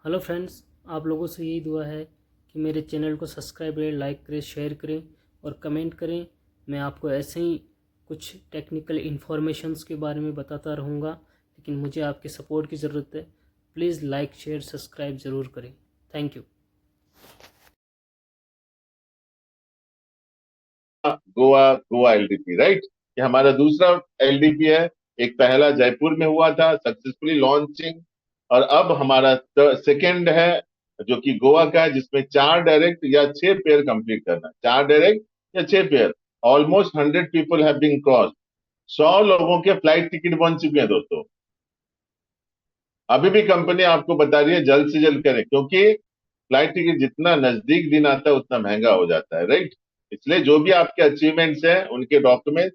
Hello friends, आप लोगों से यही दुआ है कि मेरे चैनल को सब्सक्राइब करें, लाइक करें, शेयर करें और कमेंट करें। मैं आपको ऐसे ही कुछ टेक्निकल इन्फॉर्मेशंस के बारे में बताता रहूँगा, लेकिन मुझे आपके सपोर्ट की ज़रूरत है। प्लीज़ लाइक, शेयर, सब्सक्राइब ज़रूर करें। Thank you. Goa Goa LDP, right. ये हमारा दूसरा एलडीपी है। एक पहला जयपुर में हुआ था, सक्सेसफुली लॉन्चिंग। और अब हमारा सेकंड है जो कि गोवा का है, जिसमें 4 डायरेक्ट या 6 पेयर कंप्लीट करना, 4 डायरेक्ट या 6 pair. Almost 100 people have been cross. 100 लोगों के फ्लाइट टिकट बन चुके हैं दोस्तों। अभी भी कंपनी आपको बता रही है जल्द से जल्द करें, क्योंकि फ्लाइट टिकट जितना नजदीक दिन आता है उतना महंगा हो जाता है, राइट। इसलिए जो भी आपके अचीवमेंट्स हैं उनके डॉक्यूमेंट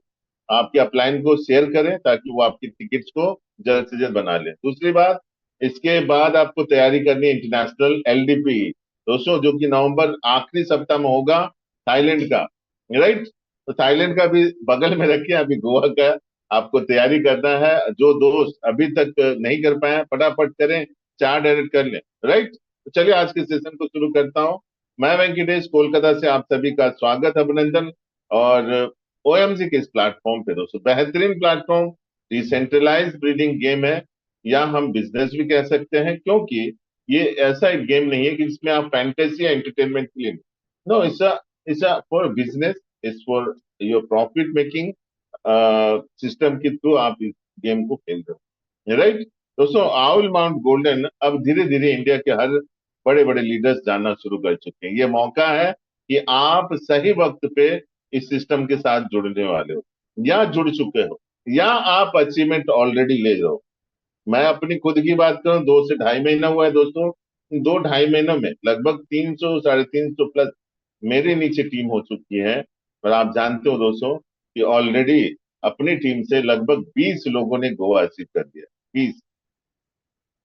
आपके अपलाइन को शेयर करें, ताकि वो आपकी टिकट्स को जल्द से जल्द बना लें। दूसरी बात, इसके बाद आपको तैयारी करनी है इंटरनेशनल एलडीपी दोस्तों, जो कि नवंबर आखिरी सप्ताह में होगा, थाईलैंड का, राइट। तो थाईलैंड का भी बगल में रखिए, अभी गोवा का आपको तैयारी करना है। जो दोस्त अभी तक नहीं कर पाए हैं, फटाफट करें, 4 डायरेक्ट कर लें, राइट। तो चलिए आज के सेशन को शुरू करता हूं। मैं वेंकटेश कोलकाता से आप सभी का स्वागत, अभिनंदन। और ओएमजी के इस प्लेटफॉर्म पे दोस्तों, बेहतरीन प्लेटफॉर्म, डिसेंट्रलाइज ब्रीडिंग गेम है, या हम बिजनेस भी कह सकते हैं, क्योंकि ये ऐसा एक गेम नहीं है कि जिसमें आप फैंटेसी या एंटरटेनमेंट के लिए, no, it's for business, it's for your profit making system के थ्रू आप इस गेम को खेल रहे हो, राइट। दोस्तों, आउल माउंट गोल्डन अब धीरे धीरे इंडिया के हर बड़े बड़े लीडर्स जानना शुरू कर चुके हैं। ये मौका है कि आप सही वक्त पे इस सिस्टम के साथ जुड़ने वाले हो, या जुड़ चुके हो, या आप अचीवमेंट ऑलरेडी ले रहे हो। मैं अपनी खुद की बात करूं, 2 से ढाई महीना हुआ है दोस्तों। 2 ढाई महीनों में लगभग 300 350 प्लस मेरे नीचे टीम हो चुकी है। और आप जानते हो दोस्तों कि ऑलरेडी अपनी टीम से लगभग 20 लोगों ने गोवा अचीव कर दिया, 20।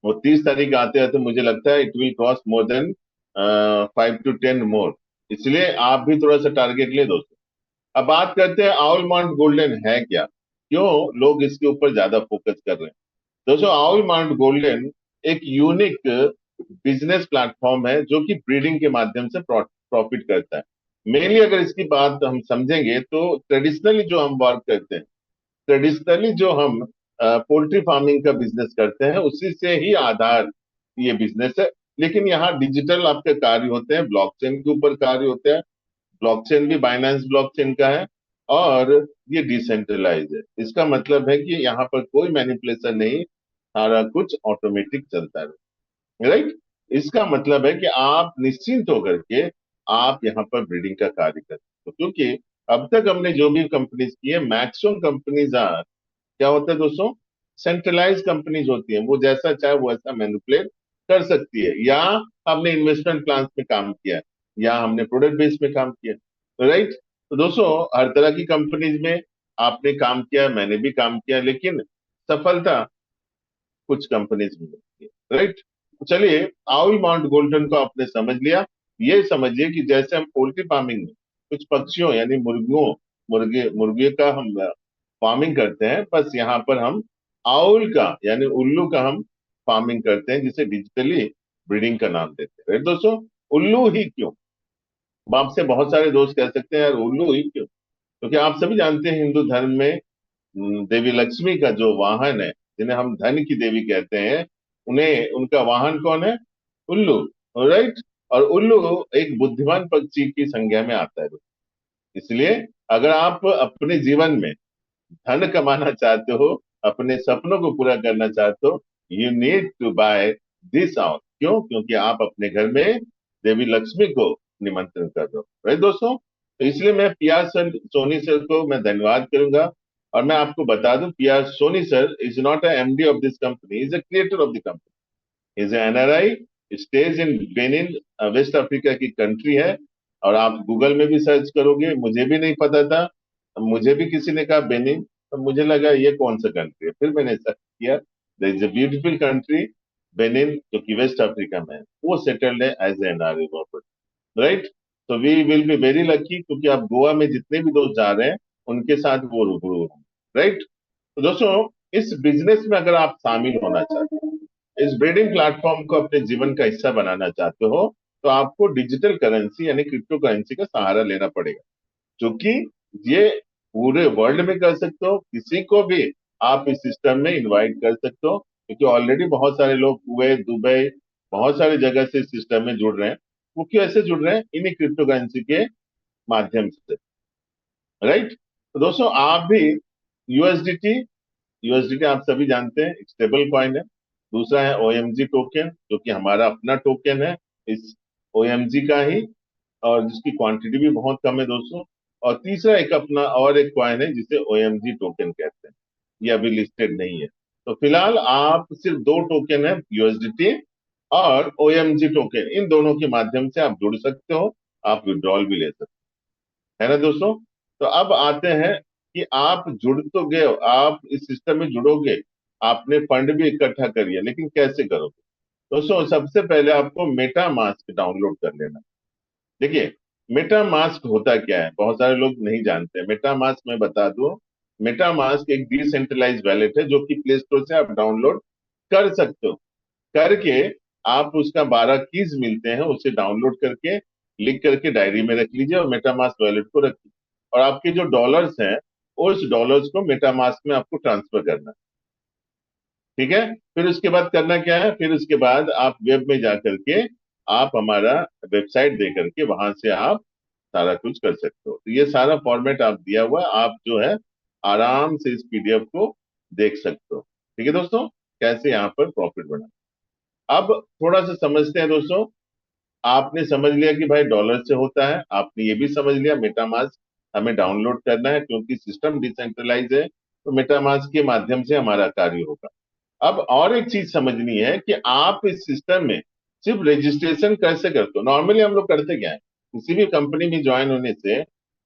वो 30 तारीख आते आते मुझे लगता है it will cross more than 5 to 10 मोर। इसलिए आप भी थोड़ा सा टारगेट ले दोस्तों। अब बात करते हैं आउल माउंट गोल्डन है क्या, क्यों लोग इसके ऊपर ज्यादा फोकस कर रहे हैं। दोस्तों, आउल माउंट गोल्डन एक यूनिक बिजनेस प्लेटफॉर्म है जो कि ब्रीडिंग के माध्यम से प्रॉफिट करता है। मेनली अगर इसकी बात हम समझेंगे तो ट्रेडिशनली जो हम वर्क करते हैं, ट्रेडिशनली जो हम पोल्ट्री फार्मिंग का बिजनेस करते हैं, उसी से ही आधार ये बिजनेस है। लेकिन यहाँ डिजिटल आपके कार्य होते हैं, ब्लॉकचेन के ऊपर कार्य होते हैं। ब्लॉकचेन भी बाइनेंस ब्लॉकचेन का है, और ये डिसेंट्रलाइज है। इसका मतलब है कि यहाँ पर कोई मैनिपुलेशन नहीं, सारा कुछ ऑटोमेटिक चलता है, राइट। इसका मतलब है कि आप निश्चिंत होकर के आप यहाँ पर ब्रीडिंग का कार्य करते हो, क्योंकि अब तक हमने जो भी कंपनीज की है, मैक्सिमम कंपनीज आर, क्या होता है दोस्तों, सेंट्रलाइज कंपनीज होती है। वो जैसा चाहे वो ऐसा मैनिपुलेट कर सकती है, या हमने इन्वेस्टमेंट प्लान में काम किया है, या हमने प्रोडक्ट बेस में काम किया, राइट। तो दोस्तों, हर तरह की कंपनीज में आपने काम किया, मैंने भी काम किया, लेकिन सफलता कुछ कंपनीज में मिलती है, राइट। तो चलिए, आउल माउंट गोल्डन को आपने समझ लिया। ये समझिए कि जैसे हम पोल्ट्री फार्मिंग में कुछ पक्षियों यानी मुर्गियों, मुर्गे मुर्गे का हम फार्मिंग करते हैं, बस यहाँ पर हम आउल का यानी उल्लू का हम फार्मिंग करते हैं, जिसे डिजिटली ब्रीडिंग का नाम देते हैं, राइट दोस्तों। उल्लू ही क्यों? अब आपसे बहुत सारे दोस्त कह सकते हैं यार उल्लू ही क्यों, क्योंकि आप सभी जानते हैं हिंदू धर्म में देवी लक्ष्मी का जो वाहन है, जिन्हें हम धन की देवी कहते हैं, उन्हें उनका वाहन कौन है? उल्लू, राइट। और उल्लू एक बुद्धिमान पक्षी की संज्ञा में आता है। इसलिए अगर आप अपने जीवन में धन कमाना चाहते हो, अपने सपनों को पूरा करना चाहते हो, you need to buy this house. क्यों? क्योंकि आप अपने घर में देवी लक्ष्मी को निमंत्रण कर रहे हो, राइट दोस्तों। तो इसलिए मैं पीआर सर सोनी सर को मैं धन्यवाद करूंगा। और मैं आपको बता दूं, PR Soni sir is not a MD of this company, is a creator of the company, is NRI, stage in Benin, West Africa की कंट्री है। और आप गूगल में भी सर्च करोगे, मुझे भी नहीं पता था, मुझे भी किसी ने कहा बेनिन, तो मुझे लगा ये कौन सा कंट्री है, फिर मैंने सर्च किया, there is a beautiful country Benin, जो कि वेस्ट अफ्रीका में है। वो सेटल्ड है एज एनआरआई, राइट। तो we will be very lucky, क्योंकि आप गोवा में जितने भी दोस्त जा रहे हैं उनके साथ वो रूबरू हैं, राइट। तो दोस्तों, इस बिजनेस में अगर आप शामिल होना चाहते हैं, इस ब्रीडिंग प्लेटफॉर्म को अपने जीवन का हिस्सा बनाना चाहते हो, तो आपको डिजिटल करेंसी यानी क्रिप्टो करेंसी का सहारा लेना पड़ेगा, क्योंकि ये पूरे वर्ल्ड में कर सकते हो, किसी को भी आप इस सिस्टम में इनवाइट कर सकते हो, क्योंकि ऑलरेडी बहुत सारे लोग कुवैत, दुबई, बहुत सारी जगह से इस सिस्टम में जुड़ रहे हैं। वो क्यों ऐसे जुड़ रहे हैं? इन्हीं क्रिप्टो करेंसी के माध्यम से, राइट। तो दोस्तों आप भी यूएसडीटी, यूएसडीटी आप सभी जानते हैं एक स्टेबल कॉइन है। दूसरा है ओएमजी टोकन, जो कि हमारा अपना टोकन है इस ओएमजी का ही, और जिसकी क्वांटिटी भी बहुत कम है दोस्तों। और तीसरा एक अपना और एक कॉइन है जिसे ओएमजी टोकन कहते हैं, ये अभी लिस्टेड नहीं है। तो फिलहाल आप सिर्फ दो टोकन है, यूएसडीटी और ओएमजी टोकन, इन दोनों के माध्यम से आप जुड़ सकते हो, आप विड्रॉल भी ले सकते हो, है ना दोस्तों। तो अब आते हैं कि आप जुड़ तो गए हो, आप इस सिस्टम में जुड़ोगे, आपने फंड भी इकट्ठा करिए, लेकिन कैसे करोगे? दोस्तों सबसे पहले आपको मेटा मास्क डाउनलोड कर लेना। देखिए, मेटा मास्क होता क्या है, बहुत सारे लोग नहीं जानते। मेटा मास्क मैं बता दूं, मेटा मास्क एक डिसेंट्रलाइज वैलेट है जो कि प्ले स्टोर से आप डाउनलोड कर सकते हो। करके आप उसका 12 कीज मिलते हैं, उसे डाउनलोड करके लिख करके डायरी में रख लीजिए और मेटामास्क वॉलेट को रखिए। और आपके जो डॉलर्स हैं, उस डॉलर्स को मेटामास्क में आपको ट्रांसफर करना है, ठीक है। फिर उसके बाद करना क्या है? फिर उसके बाद आप वेब में जा करके आप हमारा वेबसाइट दे करके वहां से आप सारा कुछ कर सकते हो। तो ये सारा फॉर्मेट आप दिया हुआ है, आप जो है आराम से इस पीडीएफ को देख सकते हो, ठीक है दोस्तों, कैसे यहाँ पर प्रॉफिट बना। अब थोड़ा सा समझते हैं दोस्तों। आपने समझ लिया कि भाई डॉलर से होता है, आपने ये भी समझ लिया मेटामास्क हमें डाउनलोड करना है, क्योंकि सिस्टम डिसेंट्रलाइज है, तो मेटामास्क के माध्यम से हमारा कार्य होगा। अब और एक चीज समझनी है कि आप इस सिस्टम में सिर्फ रजिस्ट्रेशन कैसे करते हो। नॉर्मली हम लोग करते क्या है, किसी भी कंपनी में ज्वाइन होने से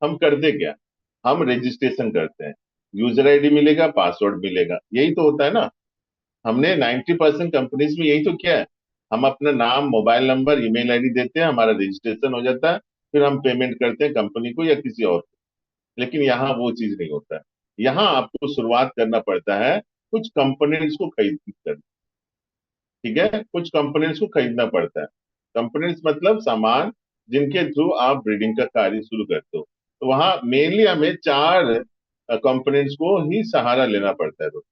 हम करते क्या, हम रजिस्ट्रेशन करते हैं, यूजर आईडी मिलेगा, पासवर्ड मिलेगा, यही तो होता है ना। हमने 90% कंपनीज में यही तो किया है। हम अपना नाम, मोबाइल नंबर, ईमेल आईडी देते हैं, हमारा रजिस्ट्रेशन हो जाता है, फिर हम पेमेंट करते हैं कंपनी को या किसी और को। लेकिन यहाँ वो चीज नहीं होता है। यहाँ आपको शुरुआत करना पड़ता है कुछ कंपोनेंट्स को खरीद कर, ठीक है, कुछ कंपोनेंट्स को खरीदना पड़ता है। कंपोनेंट्स मतलब सामान जिनके थ्रू आप ब्रीडिंग का कार्य शुरू करते हो। तो वहां मेनली हमें चार कंपोनेंट्स को ही सहारा लेना पड़ता है दोस्तों,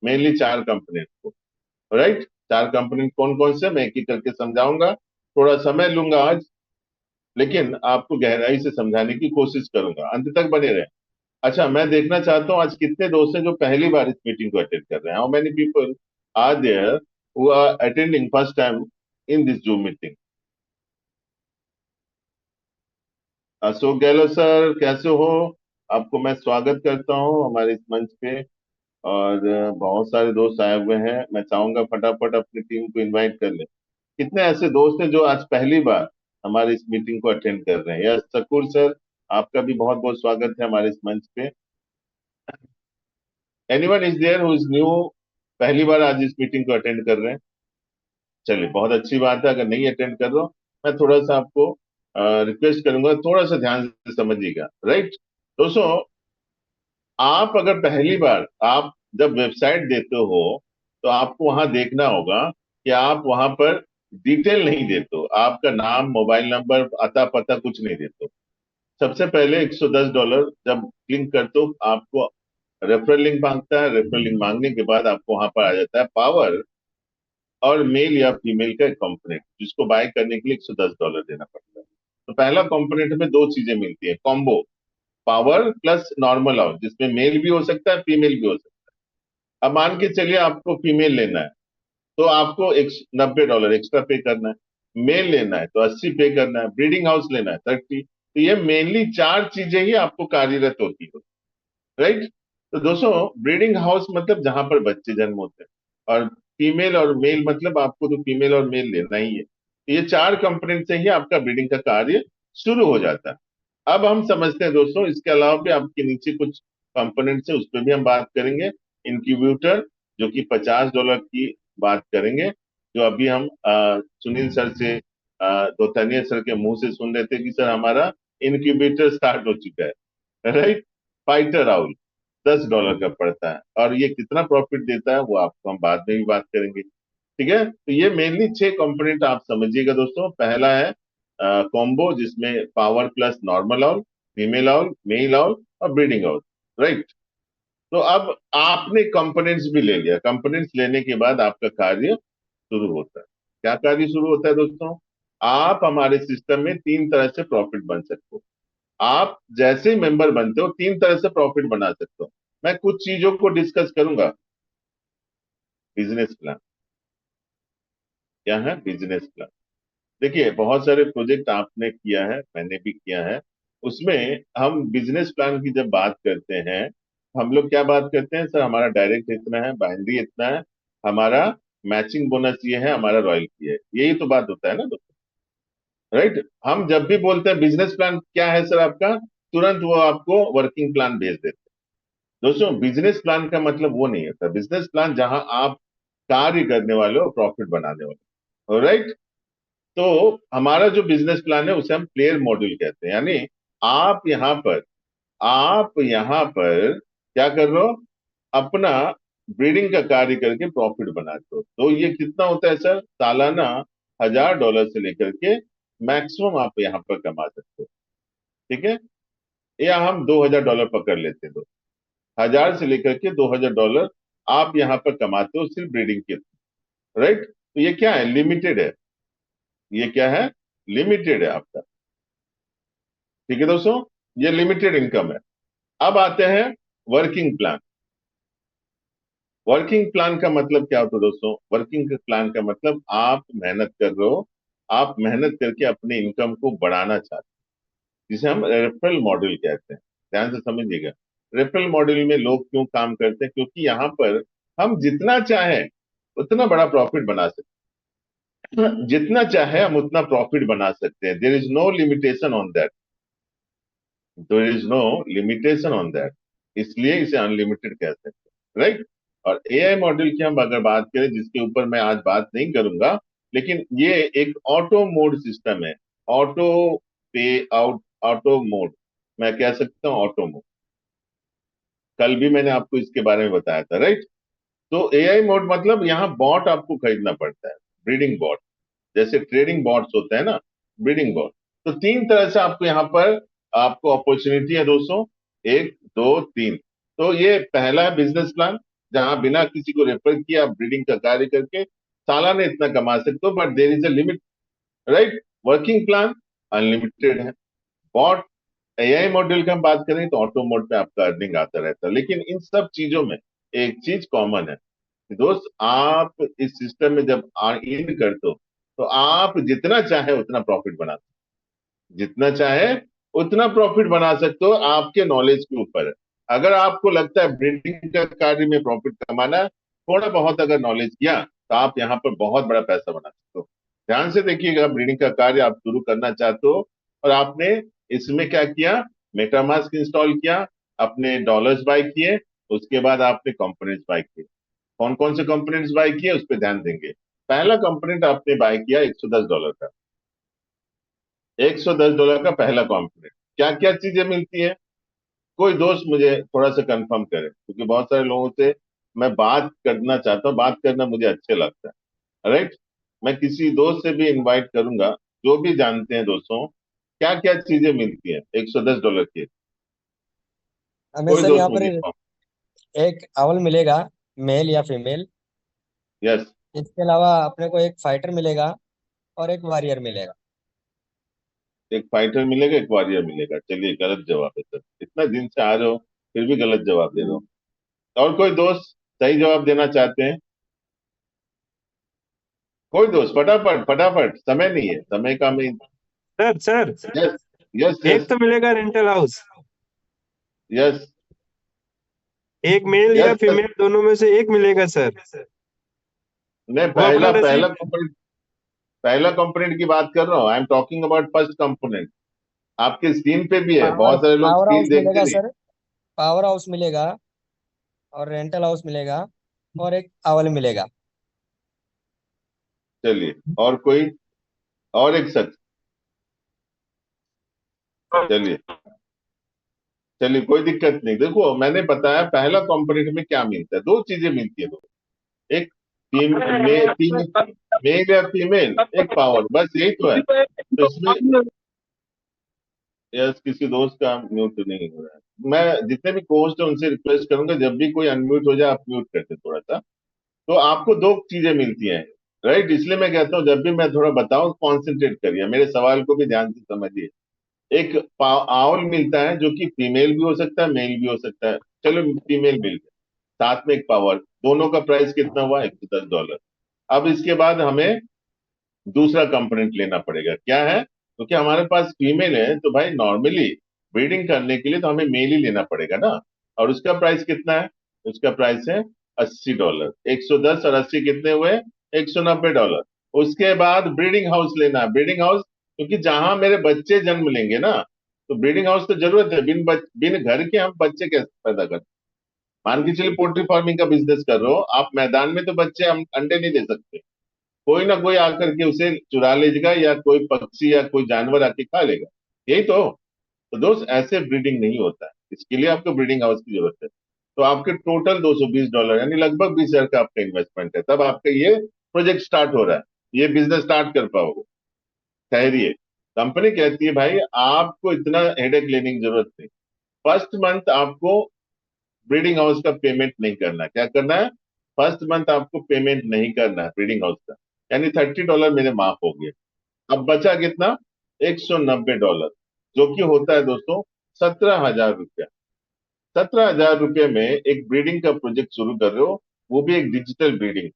मेनली चार कंपोनेंट्स को, राइट। चार कंपोनेंट कौन कौन से मैं एक एक करके समझाऊंगा, थोड़ा समय लूंगा आज, लेकिन आपको गहराई से समझाने की कोशिश करूंगा, अंत तक बने रहे। अच्छा, मैं देखना चाहता हूँ आज कितने दोस्त हैं जो पहली बार इस मीटिंग को अटेंड कर रहे हैं। How many people are there who are attending first time in this Zoom meeting? Ashok Gehlot sir, कैसे हो? आपको मैं स्वागत करता हूँ हमारे इस मंच पे। और बहुत सारे दोस्त आए हुए हैं, मैं चाहूंगा फटाफट अपनी टीम को इनवाइट कर ले। कितने ऐसे दोस्त हैं जो आज पहली बार हमारे इस मीटिंग को अटेंड कर रहे हैं? यस शकूर सर, आपका भी बहुत बहुत स्वागत है हमारे इस मंच पे। Anyone is there who is new, पहली बार आज इस मीटिंग को अटेंड कर रहे हैं? चलिए, बहुत अच्छी बात है। अगर नहीं अटेंड कर रहे हो, मैं थोड़ा सा आपको रिक्वेस्ट करूंगा, थोड़ा सा ध्यान से समझिएगा, राइट। दोस्तों, आप अगर पहली बार आप जब वेबसाइट देते हो, तो आपको वहां देखना होगा कि आप वहां पर डिटेल नहीं देते हो, आपका नाम, मोबाइल नंबर, अता पता कुछ नहीं देते हो। सबसे पहले $110 जब क्लिक करते हो, आपको रेफरल लिंक मांगता है। रेफरल लिंक मांगने के बाद आपको वहां पर आ जाता है पावर और मेल या फीमेल का कंपोनेंट, जिसको बाय करने के लिए $110 देना पड़ता है। तो पहला कंपोनेंट में दो चीजें मिलती है, combo, power plus normal out, जिसमें मेल भी हो सकता है, फीमेल भी हो सकता है। अब मान के चलिए आपको फीमेल लेना है, तो आपको एक $90 एक्स्ट्रा पे करना है। मेल लेना है तो 80 पे करना है। ब्रीडिंग हाउस लेना है 30। तो ये मेनली चार चीजें ही आपको कार्यरत होती है, राइट। तो दोस्तों, ब्रीडिंग हाउस मतलब जहां पर बच्चे जन्म होते हैं, और फीमेल और मेल मतलब आपको तो फीमेल और मेल लेना ही है। तो ये चार कंपोनेंट से ही आपका ब्रीडिंग का कार्य शुरू हो जाता है। अब हम समझते हैं दोस्तों, इसके अलावा भी आपके नीचे कुछ कंपोनेंट्स है, उस पर भी हम बात करेंगे। इंक्यूबेटर, जो कि $50 की बात करेंगे, जो अभी हम सुनील सर से, दोतनिया सर के मुंह से सुन रहे थे कि सर हमारा इनक्यूबेटर स्टार्ट हो चुका है, राइट। फाइटर आउल $10 का पड़ता है, और ये कितना प्रॉफिट देता है वो आपको हम बाद में भी बात करेंगे। ठीक है, तो ये मेनली 6 कंपोनेंट आप समझिएगा दोस्तों। पहला है कॉम्बो, जिसमें power plus normal owl, female owl, male owl और ब्रीडिंग आउल, राइट। तो अब आपने कंपोनेंट्स भी ले लिया, कंपोनेंट्स लेने के बाद आपका कार्य शुरू होता है। क्या कार्य शुरू होता है दोस्तों? आप हमारे सिस्टम में 3 तरह से प्रॉफिट बन सकते हो। आप जैसे ही मेंबर बनते हो 3 तरह से प्रॉफिट बना सकते हो। मैं कुछ चीजों को डिस्कस करूंगा। बिजनेस प्लान क्या है? बिजनेस प्लान, देखिए बहुत सारे प्रोजेक्ट आपने किया है, मैंने भी किया है। उसमें हम बिजनेस प्लान की जब बात करते हैं, हम लोग क्या बात करते हैं? सर हमारा डायरेक्ट इतना है, बाइनरी इतना है, हमारा मैचिंग बोनस ये है, हमारा रॉयल्टी है, यही तो बात होता है ना दोस्तों, राइट। हम जब भी बोलते हैं बिजनेस प्लान क्या है सर आपका, तुरंत वो आपको वर्किंग प्लान भेज देते हैं। दोस्तों बिजनेस प्लान का मतलब वो नहीं होता। बिजनेस प्लान जहां आप कार्य करने वाले हो, प्रॉफिट बनाने वाले, राइट। तो हमारा जो बिजनेस प्लान है उसे हम प्लेयर मॉड्यूल कहते हैं। यानी आप यहाँ पर आप यहाँ पर क्या कर रहे हो? अपना ब्रीडिंग का कार्य करके प्रॉफिट बनाते हो। तो ये कितना होता है सर? सालाना $1000 से लेकर के मैक्सिमम आप यहाँ पर कमा सकते हो, ठीक है। या हम $2000 पकड़ लेते हैं, 1000 से लेकर के $2000 आप यहाँ पर कमाते हो सिर्फ ब्रीडिंग के, राइट। तो ये क्या है? लिमिटेड है। ये क्या है? लिमिटेड है आपका, ठीक है दोस्तों। ये लिमिटेड इनकम है। अब आते हैं वर्किंग प्लान। वर्किंग प्लान का मतलब क्या होता है दोस्तों? वर्किंग प्लान का मतलब आप मेहनत कर रहे हो, आप मेहनत करके अपने इनकम को बढ़ाना चाहते हैं, जिसे हम रेफरल मॉडल कहते हैं। ध्यान से समझिएगा। रेफरल मॉडल में लोग क्यों काम करते हैं? क्योंकि यहाँ पर हम जितना चाहें उतना बड़ा प्रॉफिट बना सकते हैं, जितना चाहे हम उतना प्रॉफिट बना सकते हैं। There is no limitation on that, there is no limitation on that, इसलिए इसे अनलिमिटेड कह सकते हैं, राइट। और एआई मॉडल की हम अगर बात करें, जिसके ऊपर मैं आज बात नहीं करूंगा, लेकिन ये एक ऑटो मोड सिस्टम है। ऑटो पे आउट, ऑटो मोड, मैं कह सकता हूँ ऑटो मोड। कल भी मैंने आपको इसके बारे में बताया था, राइट। तो एआई मोड मतलब यहाँ बॉट आपको खरीदना पड़ता है, ब्रीडिंग बॉट, जैसे ट्रेडिंग बॉट्स होते हैं ना, ब्रीडिंग बॉट। तो 3 तरह से आपको यहाँ पर आपको अपॉर्चुनिटी है दोस्तों, 1 2 3। तो ये पहला है बिजनेस प्लान, जहां बिना किसी को रेफर किए आप ब्रीडिंग का कार्य करके सालाना इतना कमा सकते हो, but there is a limit, right. Working plan unlimited है। बॉट एआई मॉड्यूल की हम बात करें तो ऑटो मोड पे आपका अर्निंग आता रहता है। लेकिन इन सब चीजों में एक चीज कॉमन है कि दोस्त, आप इस सिस्टम में जब इन करते हो तो आप जितना चाहे उतना प्रॉफिट बना सकते हो, जितना चाहे उतना प्रॉफिट बना सकते हो, आपके नॉलेज के ऊपर है। अगर आपको लगता है ब्रीडिंग का कार्य में प्रॉफिट कमाना है, थोड़ा बहुत अगर नॉलेज किया तो आप यहाँ पर बहुत बड़ा पैसा बना सकते हो। ध्यान से देखिएगा, ब्रीडिंग का कार्य आप शुरू करना चाहते हो और आपने इसमें क्या किया? मेटामास्क इंस्टॉल किया, अपने डॉलर्स बाय किए, उसके बाद आपने कंपोनेंट्स बाय किए। कौन कौन से कंपोनेंट्स बाय किए उस पर ध्यान देंगे। पहला कंपोनेंट आपने बाय किया $110 का, $110 का पहला कंपोनेंट। क्या क्या चीजें मिलती है? कोई दोस्त मुझे थोड़ा सा कंफर्म करे, क्योंकि बहुत सारे लोगों से मैं बात करना चाहता हूँ, बात करना मुझे अच्छे लगता है, राइट। मैं किसी दोस्त से भी इनवाइट करूंगा, जो भी जानते हैं दोस्तों, क्या क्या चीजें मिलती है $110 की। हमें कोई सर दोस्त यहाँ पर मुझे कहो। एक अवल मिलेगा, मेल या फीमेल। यस। इसके अलावा अपने को एक फाइटर मिलेगा और एक वॉरियर मिलेगा। एक फाइटर मिलेगा, एक वॉरियर मिलेगा। चलिए, गलत जवाब है सर, इतना दिन से आ रहे हो फिर भी गलत जवाब दे रहे हो। और कोई दोस्त सही जवाब देना चाहते हैं? कोई दोस्त फटाफट फटाफट, समय नहीं है, समय का मैं। सर सर यस, यस, एक यस, तो मिलेगा रेंटल हाउस, यस, एक मेल या यस, यस। फीमेल दोनों में से एक मिलेगा सर। मैं वो अपना पहला पहला नसीब। कंपोनेंट, पहला कंपोनेंट की बात कर रहा हूँ। I am talking about first component. आपके स्क्रीन पे भी है, पावर बहुत सारे लोग पावर स्क्रीन हाउस देखते मिलेगा नहीं। सर। पावर हाउस मिलेगा और रेंटल हाउस मिलेगा और एक अवल मिलेगा। चलिए, और कोई, और एक शख्स। चलिए, चलिए, कोई दिक्कत नहीं। देखो मैंने बताया पहला कंपोनेंट में क्या मिलता है, 2 चीजें मिलती है। दो, एक मेल या फीमेल, एक पावर, बस यही तो है। तो इसमें यस, किसी दोस्त का म्यूट नहीं हो रहा है। मैं जितने भी कोच है उनसे रिक्वेस्ट करूंगा, जब भी कोई अनम्यूट हो जाए आप म्यूट करते थोड़ा सा। तो आपको दो चीजें मिलती हैं, राइट। इसलिए मैं कहता हूँ जब भी मैं थोड़ा बताऊं कॉन्सेंट्रेट करिए, मेरे सवाल को भी ध्यान से समझिए। एक आउल मिलता है जो कि फीमेल भी हो सकता है मेल भी हो सकता है। चलो फीमेल मिल गया, साथ में एक पावर, दोनों का प्राइस कितना हुआ, $110। अब इसके बाद हमें दूसरा कंपोनेंट लेना पड़ेगा, क्या है, क्योंकि हमारे पास फीमेल है तो भाई नॉर्मली ब्रीडिंग करने के लिए तो हमें मेल ही लेना पड़ेगा ना। और उसका प्राइस कितना है, उसका प्राइस है $80। 110 और 80 कितने हुए, $190। उसके बाद ब्रीडिंग हाउस लेना है, ब्रीडिंग हाउस, क्योंकि जहां मेरे बच्चे जन्म लेंगे ना, तो ब्रीडिंग हाउस तो जरूरत है। बिन घर के हम बच्चे कैसे पैदा कर, मान के चलिए पोल्ट्री फार्मिंग का बिजनेस कर रहे हो आप, मैदान में तो बच्चे हम अंडे नहीं दे सकते, कोई ना कोई आकर के उसे चुरा लेगा या कोई पक्षी या कोई जानवर आके खा लेगा, यही तो दोस्त ऐसे ब्रीडिंग नहीं होता है, इसके लिए आपको ब्रीडिंग हाउस की जरूरत है। तो आपके टोटल $220 यानी लगभग 20,000 का आपका इन्वेस्टमेंट है, तब आपका ये प्रोजेक्ट स्टार्ट हो रहा है, ये बिजनेस स्टार्ट कर पाओगे। ठहरिए, कंपनी कहती है भाई आपको इतना हेडेक लेने की जरूरत नहीं, फर्स्ट मंथ आपको ब्रीडिंग हाउस का पेमेंट नहीं करना है। क्या करना है, फर्स्ट मंथ आपको पेमेंट नहीं करना है ब्रीडिंग हाउस का, यानी $30 मेरे माफ हो गए। अब बचा कितना, $190, जो कि होता है दोस्तों ₹17,000। ₹17,000 में एक ब्रीडिंग का प्रोजेक्ट शुरू कर रहे हो, वो भी एक डिजिटल ब्रीडिंग,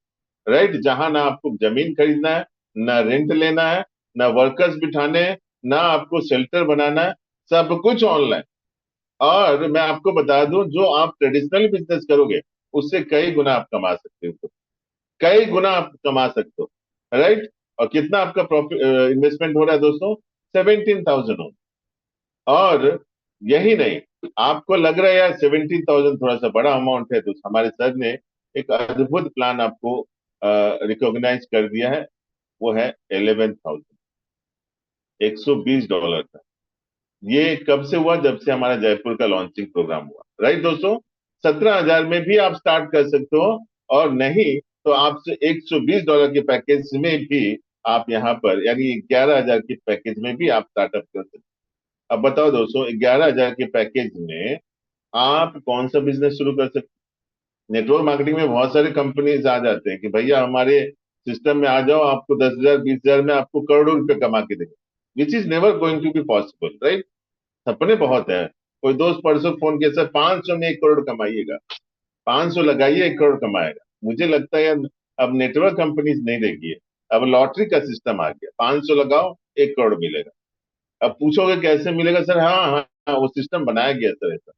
राइट, जहां ना आपको जमीन खरीदना है, ना रेंट लेना है, ना वर्कर्स बिठाने हैं, ना आपको शेल्टर बनाना है, सब कुछ ऑनलाइन। और मैं आपको बता दूं, जो आप ट्रेडिशनल बिजनेस करोगे उससे कई गुना आप कमा सकते हो, कई गुना आप कमा सकते हो, राइट। और कितना आपका प्रॉफिट इन्वेस्टमेंट हो रहा है दोस्तों, 17,000 हो। और यही नहीं, आपको लग रहा है यार 17,000 थोड़ा सा बड़ा अमाउंट है, तो हमारे सर ने एक अद्भुत प्लान आपको रिकॉग्नाइज कर दिया है, वो है 11,000, $120 का। ये कब से हुआ, जब से हमारा जयपुर का लॉन्चिंग प्रोग्राम हुआ, राइट दोस्तों। 17,000 में भी आप स्टार्ट कर सकते हो, और नहीं तो आपसे $120 के पैकेज में भी आप यहाँ पर, यानी 11,000 के पैकेज में भी आप स्टार्टअप कर सकते हो। अब बताओ दोस्तों, 11,000 के पैकेज में आप कौन सा बिजनेस शुरू कर सकते हो। नेटवर्क मार्केटिंग में बहुत सारे कंपनीज आ जाते हैं कि भैया हमारे सिस्टम में आ जाओ, आपको 10,000 20,000 में आपको करोड़ों रुपए कमा के देंगे, which is never going to be possible, right. सपने बहुत है। कोई दोस्त परसों फोन किया, सर 500 में 1 करोड़ कमाइएगा, 500 लगाइए 1 करोड़ कमाएगा। मुझे लगता है यार अब नेटवर्क कंपनीज नहीं रहेगी है, अब लॉटरी का सिस्टम आ गया, 500 लगाओ 1 करोड़ मिलेगा। अब पूछोगे कैसे मिलेगा, सर हाँ हाँ हाँ, वो सिस्टम बनाया गया सर ऐसा,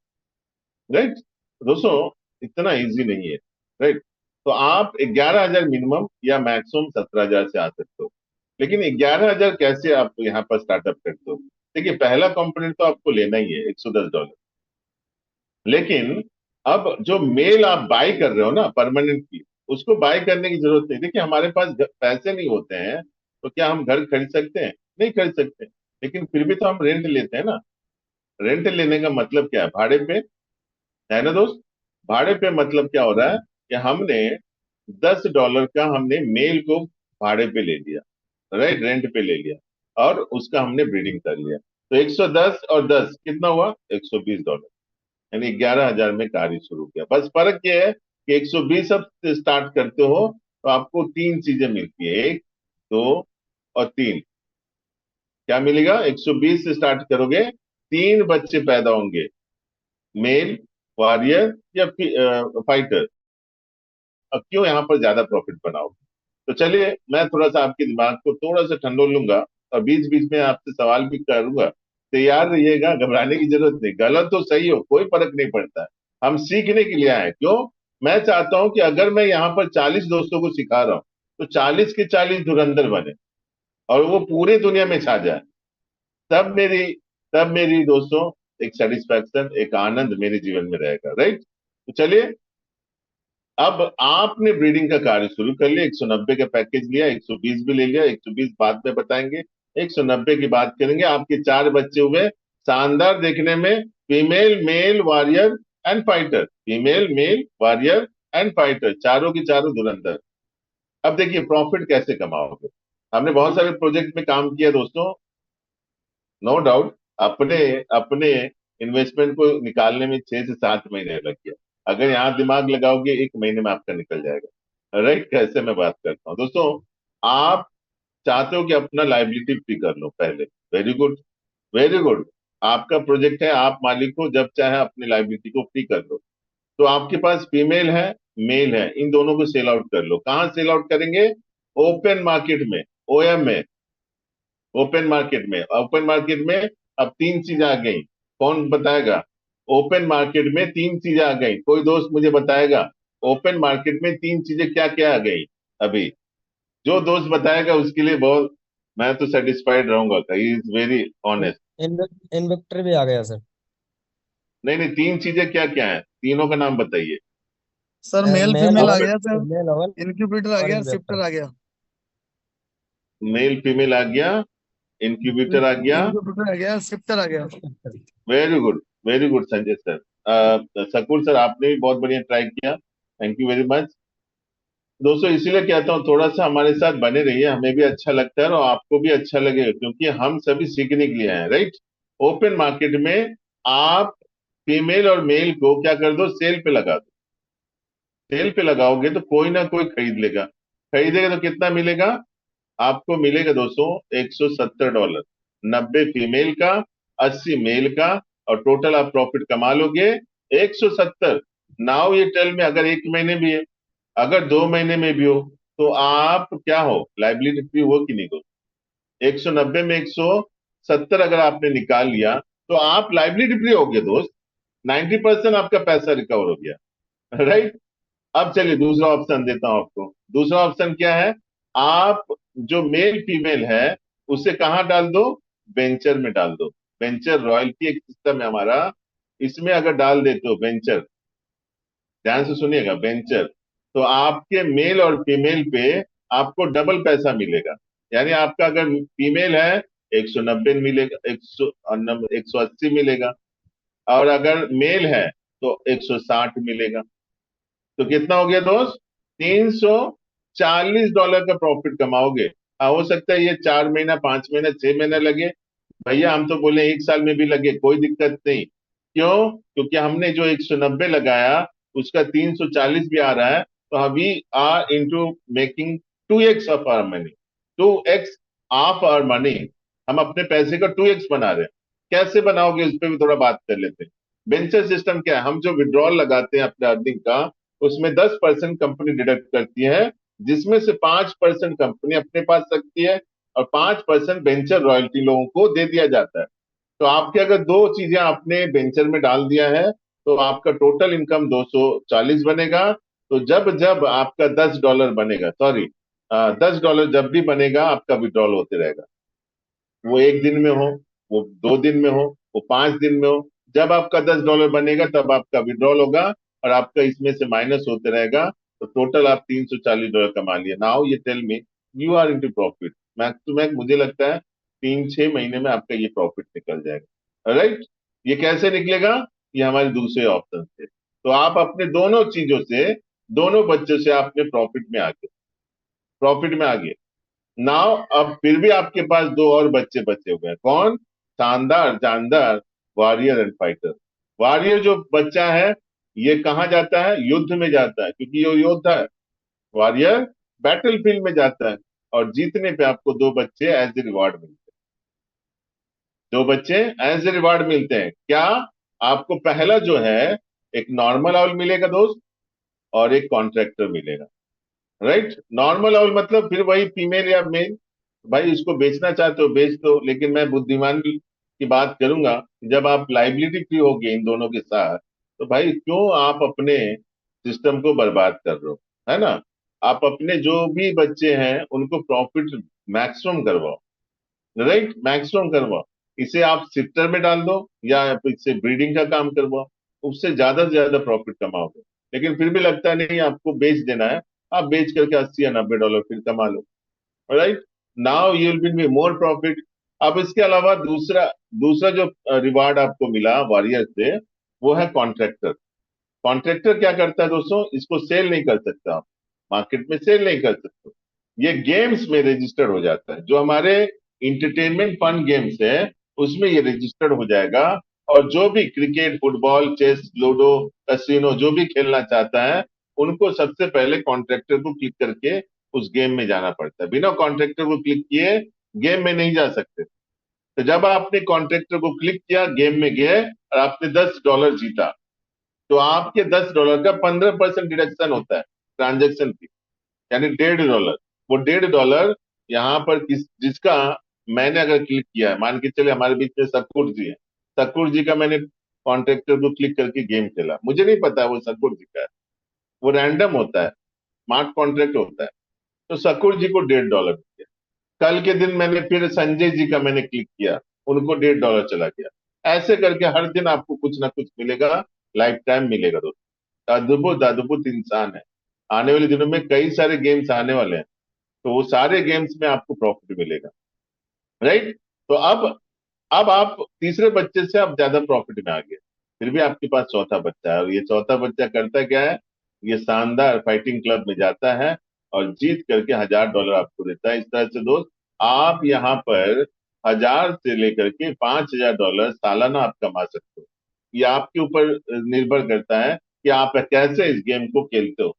राइट। दोस्तों इतना इजी नहीं है, राइट। तो आप 11,000 मिनिमम या मैक्सिमम 17,000 से आ सकते हो, लेकिन 11,000 कैसे आप यहाँ पर स्टार्टअप करते हो। देखिए पहला कंपोनेंट तो आपको लेना ही है, $110। लेकिन अब जो मेल आप बाय कर रहे हो ना परमानेंटली, उसको बाय करने की जरूरत नहीं। देखिए हमारे पास पैसे नहीं होते हैं, तो क्या हम घर खरीद सकते हैं, नहीं खरीद सकते, लेकिन फिर भी तो हम रेंट लेते हैं ना। रेंट लेने का मतलब क्या है, भाड़े पे, है ना दोस्त। भाड़े पे मतलब क्या हो रहा है कि हमने $10 का हमने मेल को भाड़े पे ले लिया, राइट, रेंट पे ले लिया, और उसका हमने ब्रीडिंग कर लिया। तो 110 और 10 कितना हुआ, $120, यानी 11,000 में कार्य शुरू किया। बस फर्क ये है कि 120 अब से स्टार्ट करते हो तो आपको तीन चीजें मिलती है, 1 2 और 3। क्या मिलेगा, 120 से स्टार्ट करोगे, 3 बच्चे पैदा होंगे, मेल, वॉरियर या फाइटर। अब क्यों यहाँ पर ज्यादा प्रॉफिट बनाओगे। तो चलिए मैं थोड़ा सा आपके दिमाग को थोड़ा सा ठंडोल लूंगा, और बीच बीच में आपसे सवाल भी करूंगा, तैयार रहिएगा, घबराने की जरूरत नहीं, गलत हो सही हो कोई फर्क नहीं पड़ता है, हम सीखने के लिए आए। क्यों, मैं चाहता हूं कि अगर मैं यहाँ पर 40 दोस्तों को सिखा रहा हूँ तो 40 के 40 धुरंधर बने, और वो पूरी दुनिया में छा जाए, तब मेरी तब मेरी दोस्तों एक सेटिस्फैक्शन, एक आनंद मेरे जीवन में रहेगा, राइट। तो चलिए, अब आपने ब्रीडिंग का कार्य शुरू कर लिया, 190 का पैकेज लिया, 120 भी ले लिया, 120 बाद में बताएंगे, 190 की बात करेंगे। आपके 4 बच्चे हुए, शानदार देखने में, female male warrior and fighter, female male warrior and fighter, चारों की चारों धुरंधर। अब देखिए प्रॉफिट कैसे कमाओगे। हमने बहुत सारे प्रोजेक्ट में काम किया दोस्तों, नो डाउट। अपने अपने इन्वेस्टमेंट को निकालने में 6 से 7 महीने लग गया। अगर यहाँ दिमाग लगाओगे 1 महीने में आपका निकल जाएगा। राइट, कैसे मैं बात करता हूँ दोस्तों। आप चाहते हो कि अपना लाइबिलिटी फ्री कर लो पहले, वेरी गुड, वेरी गुड। आपका प्रोजेक्ट है, आप मालिक हो, जब चाहे अपनी लाइबिलिटी को फ्री कर लो। तो आपके पास फीमेल है, मेल है, इन दोनों को सेल आउट कर लो। कहाँ सेल आउट करेंगे? ओपन मार्केट में, ओएम में। ओपन मार्केट में अब 3 चीजें आ गई। कौन बताएगा? ओपन मार्केट में 3 चीजें आ गई, कोई दोस्त मुझे बताएगा ओपन मार्केट में 3 चीजें क्या क्या आ गई अभी? जो दोस्त बताएगा उसके लिए बहुत, मैं तो सेटिस्फाइड रहूंगा, ही इज वेरी ऑनेस्ट। इन्वेक्टर भी आ गया सर। नहीं नहीं, 3 चीजें क्या क्या है, तीनों का नाम बताइए। सर मेल मेल फीमेल आ ओवल, गया सर, फीमेल ओवल इंक्यूबेटर आ और गया, इन्वेक्टर। शिफ्टर आ गया। मेल फीमेल आ गया, इंक्यूबेटर आ गया। इंक्यूबेटर आ गया, शिफ्टर आ गया। Very good, very good Sanjay sir. Sakur sir, आपने भी बहुत बढ़िया ट्राई किया, थैंक यू वेरी मच। दोस्तों इसीलिए कहता हूँ थोड़ा सा हमारे साथ बने रहिए, हमें भी अच्छा लगता है और आपको भी अच्छा लगेगा, क्योंकि हम सभी सीखने के लिए हैं, राइट। ओपन मार्केट में आप फीमेल और मेल को क्या कर दो, सेल पे लगा दो। सेल पे लगाओगे तो कोई ना कोई खरीद लेगा। खरीदेगा तो कितना मिलेगा? आपको मिलेगा दोस्तों $170, 90 फीमेल का, 80 मेल का, और टोटल आप प्रॉफिट कमा लोगे 170। नाउ ये टेल में, अगर 1 महीने भी है, अगर 2 महीने में भी हो, तो आप क्या हो, लाइबिलिटी फ्री हो कि नहीं हो? 190 में 170 अगर आपने निकाल लिया तो आप लाइबिलिटी फ्री हो गए दोस्त। 90% आपका पैसा रिकवर हो गया, राइट। अब चलिए दूसरा ऑप्शन देता हूं आपको। दूसरा ऑप्शन क्या है? आप जो मेल फीमेल है उसे कहाँ डाल दो? वेंचर में डाल दो। वेंचर रॉयल्टी एक सिस्टम है हमारा, इसमें अगर डाल देते हो वेंचर, ध्यान से सुनिएगा, वेंचर, तो आपके मेल और फीमेल पे आपको डबल पैसा मिलेगा। यानी आपका अगर फीमेल है 190 मिलेगा, 180 मिलेगा, और अगर मेल है तो 160 मिलेगा। तो कितना हो गया दोस्त? $340 का प्रॉफिट कमाओगे। हो सकता है ये 4 महीना, 5 महीना, 6 महीना लगे, भैया हम तो बोले 1 साल में भी लगे, कोई दिक्कत नहीं। क्यों? क्योंकि हमने जो 190 लगाया उसका 340 भी आ रहा है, तो अभी are into making 2x of our money, 2x of our money. हम अपने पैसे का 2x बना रहे हैं। कैसे बनाओगे इस पे भी थोड़ा बात कर लेते हैं। वेंचर सिस्टम क्या है? हम जो विड्रॉल लगाते हैं अपने अर्निंग का, उसमें 10% कंपनी डिडक्ट करती है, जिसमें से 5% कंपनी अपने पास रखती है और 5% वेंचर रॉयल्टी लोगों को दे दिया जाता है। तो आपके अगर दो चीजें आपने वेंचर में डाल दिया है तो आपका टोटल इनकम 240 बनेगा। तो जब जब आपका $10 बनेगा, सॉरी, $10 जब भी बनेगा आपका विड्रॉल होते रहेगा। वो 1 दिन में हो, वो 2 दिन में हो, वो 5 दिन में हो, जब आपका $10 बनेगा तब आपका विड्रॉल होगा और आपका इसमें से माइनस होते रहेगा। तो टोटल आप $340 कमा लिए। नाउ ये tell me, you are into profit. Max to max मुझे लगता है 3-6 महीने में आपका ये प्रॉफिट निकल जाएगा, राइट। ये कैसे निकलेगा? ये हमारे दूसरे ऑप्शन से। तो आप अपने दोनों चीजों से, दोनों बच्चों से आपने प्रॉफिट में आ गए। नाउ अब फिर भी आपके पास दो और बच्चे बचे हुए हैं। कौन? शानदार, जानदार, वॉरियर एंड फाइटर। वॉरियर जो बच्चा है ये कहाँ जाता है? युद्ध में जाता है, क्योंकि ये योद्धा है। वॉरियर बैटल फील्ड में जाता है और जीतने पे आपको दो बच्चे एज ए रिवॉर्ड मिलते हैं। दो बच्चे एज ए रिवॉर्ड मिलते हैं। क्या? आपको पहला जो है एक नॉर्मल आउल मिलेगा दोस्त, और एक कॉन्ट्रैक्टर मिलेगा, राइट। नॉर्मल आउल मतलब फिर वही फीमेल या मेल, भाई इसको बेचना चाहते हो बेच दो, लेकिन मैं बुद्धिमान की बात करूंगा, जब आप लाइबिलिटी फ्री होगे इन दोनों के साथ, तो भाई क्यों आप अपने सिस्टम को बर्बाद कर रहे हो, है ना। आप अपने जो भी बच्चे हैं उनको प्रॉफिट मैक्सिमम करवाओ, राइट, मैक्सिमम करवाओ। इसे आप सिक्टर में डाल दो या इससे ब्रीडिंग का काम करवाओ, उससे ज्यादा से ज्यादा प्रॉफिट कमाओगे। लेकिन फिर भी लगता है नहीं आपको बेच देना है, आप बेच करके 80 या 90 डॉलर फिर कमा लो, right. Now you will be more profit. अब इसके अलावा दूसरा दूसरा जो रिवार्ड आपको मिला वॉरियर से, वो है कॉन्ट्रैक्टर। कॉन्ट्रैक्टर क्या करता है दोस्तों? इसको सेल नहीं कर सकता, मार्केट में सेल नहीं कर सकते हो। ये गेम्स में रजिस्टर्ड हो जाता है, जो हमारे इंटरटेनमेंट फन गेम्स है उसमें ये रजिस्टर्ड हो जाएगा। और जो भी cricket, football, chess, ludo, casino जो भी खेलना चाहता है, उनको सबसे पहले कॉन्ट्रैक्टर को क्लिक करके उस गेम में जाना पड़ता है। बिना कॉन्ट्रैक्टर को क्लिक किए गेम में नहीं जा सकते। तो जब आपने कॉन्ट्रैक्टर को क्लिक किया, गेम में गए और आपने $10 जीता, तो आपके $10 का 15% डिडक्शन होता है ट्रांजेक्शन फी, यानी $1.5। वो $1.5 यहाँ पर जिसका मैंने अगर क्लिक किया है, मान के चले हमारे बीच में सकुर जी है, सकुर जी का मैंने कॉन्ट्रैक्टर को क्लिक करके गेम खेला, मुझे नहीं पता वो सकुर जी का है, वो रैंडम होता है, स्मार्ट कॉन्ट्रैक्ट होता है। तो सकुर जी को $1.5 दिया। कल के दिन मैंने फिर संजय जी का मैंने क्लिक किया, उनको $1.5 चला गया। ऐसे करके हर दिन आपको कुछ ना कुछ मिलेगा, लाइफ टाइम मिलेगा दोस्तों। अद्भुत अद्भुत इंसान है। आने वाले दिनों में कई सारे गेम्स आने वाले हैं, तो वो सारे गेम्स में आपको प्रॉफिट मिलेगा, राइट। तो अब आप तीसरे बच्चे से आप ज्यादा प्रॉफिट में आ गए, फिर भी आपके पास चौथा बच्चा है, और ये चौथा बच्चा करता क्या है, ये शानदार फाइटिंग क्लब में जाता है और जीत करके $1000 आपको देता है। इस तरह से दोस्त, आप यहाँ पर 1000 से लेकर के $5000 सालाना आप कमा सकते हो। ये आपके ऊपर निर्भर करता है कि आप कैसे इस गेम को खेलते हो,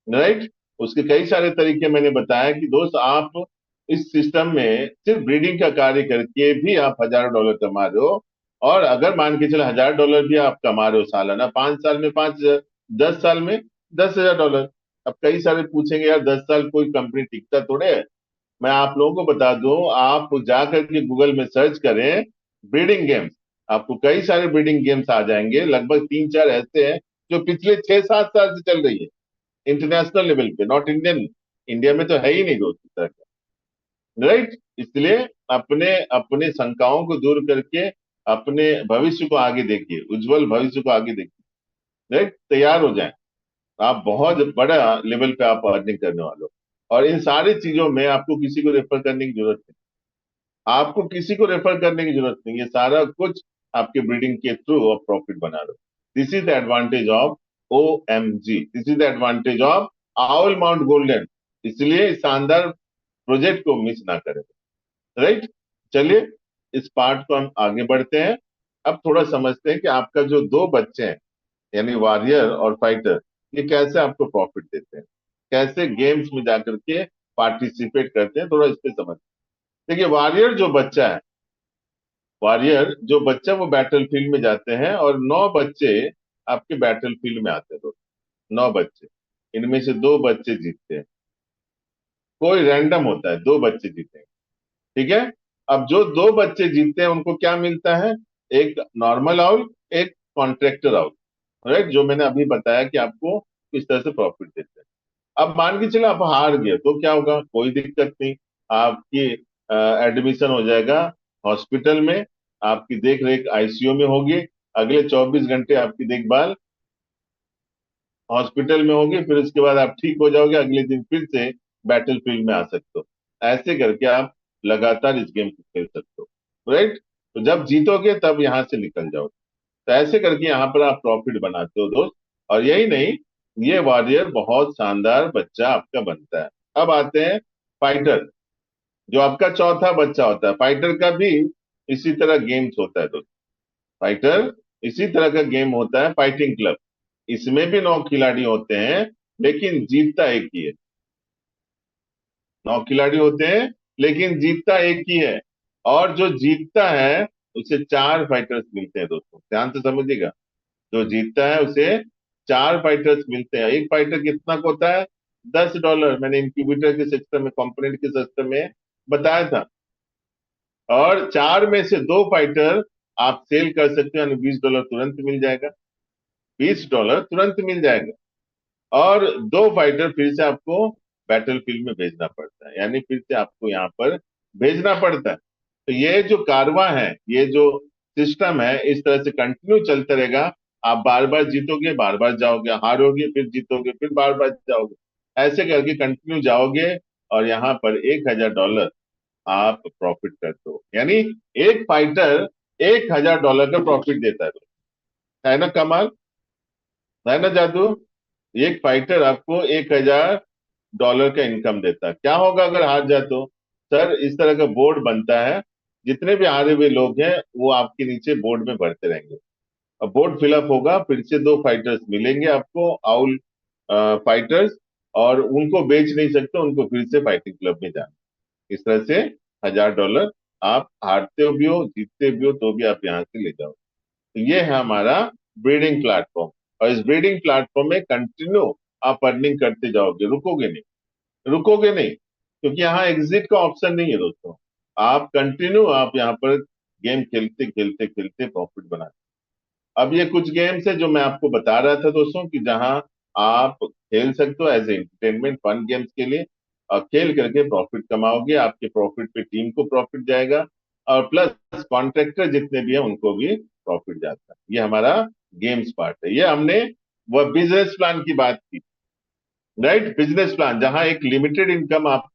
राइट। उसके कई सारे तरीके मैंने बताया कि दोस्त, आप इस सिस्टम में सिर्फ ब्रीडिंग का कार्य करके भी आप $1000 कमा रहे हो। और अगर मान के चले $1000 भी आप कमा रहे हो सालाना, 5 साल में 5000, 10 साल में $10,000। अब कई सारे पूछेंगे यार 10 साल कोई कंपनी टिकता थोड़े है। मैं आप लोगों को बता दूं, आप जा करके गूगल में सर्च करें ब्रीडिंग गेम्स, आपको कई सारे ब्रीडिंग गेम्स आ जाएंगे, लगभग 3-4 ऐसे हैं जो पिछले 6-7 साल से चल रही है इंटरनेशनल लेवल पे, नॉट इंडियन। इंडिया में तो है ही नहीं दोस्त इस तरह का, राइट। इसलिए अपने अपने शंकाओं को दूर करके अपने भविष्य को आगे देखिए, उज्जवल भविष्य को आगे देखिए, राइट। तैयार हो जाएं, आप बहुत बड़ा लेवल पे आप अर्निंग करने वाले हो। और इन सारी चीजों में आपको किसी को रेफर करने की जरूरत नहीं, आपको किसी को रेफर करने की जरूरत नहीं, ये सारा कुछ आपके ब्रीडिंग के थ्रू आप प्रॉफिट बना रहे हो। This is the advantage of OMG, this is the advantage of owl mount golden. इसलिए इस शानदार प्रोजेक्ट को मिस ना करें, राइट। चलिए, इस पार्ट को हम आगे बढ़ते हैं। अब थोड़ा समझते हैं कि आपका जो दो बच्चे हैं, यानी वॉरियर और फाइटर, ये कैसे आपको प्रॉफिट देते हैं, कैसे गेम्स में जाकर के पार्टिसिपेट करते हैं, थोड़ा इस पे समझ। देखिए, वॉरियर जो बच्चा वो बैटल फील्ड में जाते हैं, और 9 बच्चे आपके बैटल फील्ड में आते हैं दोस्तों। 9 बच्चे, इनमें से 2 बच्चे जीतते हैं, कोई रैंडम होता है, 2 बच्चे जीते हैं, ठीक है। अब जो 2 बच्चे जीतते हैं उनको क्या मिलता है, एक नॉर्मल आउल, एक कॉन्ट्रैक्टर आउल, राइट, जो मैंने अभी बताया कि आपको किस तरह से प्रॉफिट देते हैं। अब मान के चले आप हार गए तो क्या होगा, कोई दिक्कत नहीं, आपकी एडमिशन हो जाएगा हॉस्पिटल में, आपकी देख रेख ICU में होगी, अगले 24 घंटे आपकी देखभाल हॉस्पिटल में होगी, फिर उसके बाद आप ठीक हो जाओगे, अगले दिन फिर से बैटल फील्ड में आ सकते हो। ऐसे करके आप लगातार इस गेम को खेल सकते हो, राइट। तो जब जीतोगे तब यहाँ से निकल जाओगे। तो ऐसे करके यहाँ पर आप प्रॉफिट बनाते हो दोस्त। और यही नहीं, ये वॉरियर बहुत शानदार बच्चा आपका बनता है। अब आते हैं फाइटर, जो आपका चौथा बच्चा होता है। फाइटर का भी इसी तरह गेम्स होता है दोस्त। फाइटर इसी तरह का गेम होता है, फाइटिंग क्लब। इसमें भी 9 खिलाड़ी होते हैं, लेकिन जीतता एक ही है। 9 खिलाड़ी होते हैं, लेकिन जीतता एक ही है। और जो जीतता है उसे 4 फाइटर्स मिलते हैं दोस्तों, ध्यान से समझिएगा। जो जीतता है उसे 4 फाइटर्स मिलते हैं। एक फाइटर कितना का होता है, $10। मैंने इंक्यूबेटर के सिस्टम में, कंपोनेंट के सिस्टम में बताया था। और 4 में से 2 फाइटर आप सेल कर सकते हो, यानी $20 तुरंत मिल जाएगा, $20 तुरंत मिल जाएगा। और 2 फाइटर फिर से आपको बैटल फील्ड में भेजना पड़ता है, यानी फिर से आपको यहाँ पर भेजना पड़ता है। तो ये जो कारवां है, ये जो सिस्टम है, इस तरह से कंटिन्यू चलता रहेगा। आप बार बार जीतोगे, बार बार जाओगे, हारोगे, फिर जीतोगे, फिर बार बार जाओगे, ऐसे करके कंटिन्यू जाओगे। और यहाँ पर $1000 आप प्रॉफिट करते हो, यानी एक फाइटर $1000 का प्रॉफिट देता है ना कमाल, है ना जादू। एक फाइटर आपको 1000 डॉलर का इनकम देता है। क्या होगा अगर हार जाए तो? सर इस तरह का बोर्ड बनता है, जितने भी हारे हुए लोग हैं वो आपके नीचे बोर्ड में बढ़ते रहेंगे। अब बोर्ड फिलअप होगा, फिर से दो फाइटर्स मिलेंगे आपको, आउल फाइटर्स, और उनको बेच नहीं सकते, उनको फिर से फाइटिंग क्लब में जाना। इस तरह से $1000 आप हारते भी हो जीतते भी हो तो भी आप यहाँ से ले जाओ। तो ये है हमारा ब्रीडिंग प्लेटफॉर्म, और इस ब्रीडिंग प्लेटफॉर्म में कंटिन्यू आप अर्निंग करते जाओगे, रुकोगे नहीं, रुकोगे नहीं, क्योंकि यहाँ एग्जिट का ऑप्शन नहीं है दोस्तों। आप कंटिन्यू आप यहाँ पर गेम खेलते खेलते खेलते प्रॉफिट बनाते। अब ये कुछ गेम्स है जो मैं आपको बता रहा था दोस्तों, कि जहां आप खेल सकते हो as a entertainment fun games के लिए, और खेल करके प्रॉफिट कमाओगे, आपके प्रॉफिट पे टीम को प्रॉफिट जाएगा, और प्लस कॉन्ट्रैक्टर जितने भी हैं उनको भी प्रॉफिट जाता है। ये हमारा गेम्स पार्ट है। ये हमने वह बिजनेस प्लान की बात की, राइट? बिजनेस प्लान जहां एक लिमिटेड इनकम आप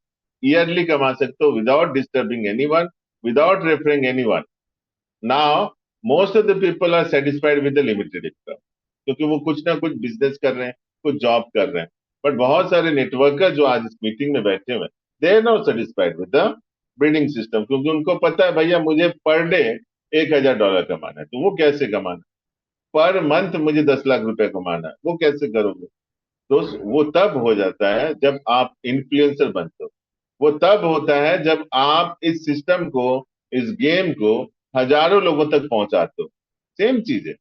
ईयरली कमा सकते हो without disturbing anyone, without referring anyone. Now most of the people are satisfied with the limited income, क्योंकि वो कुछ ना कुछ बिजनेस कर रहे हैं, कुछ जॉब कर रहे हैं। बट बहुत सारे नेटवर्कर जो आज इस मीटिंग में बैठे हुए हैं, they are not satisfied with the breeding system, क्योंकि उनको पता है भैया मुझे पर डे $1000 कमाना है। तो वो कैसे कमाना? पर मंथ मुझे 10 लाख रुपए कमाना है, वो कैसे करोगे? तो वो तब हो जाता है जब आप इन्फ्लुएंसर बनते हो। वो तब होता है जब आप इस सिस्टम को, इस गेम को हजारों लोगों तक पहुंचाते हो। सेम चीज है,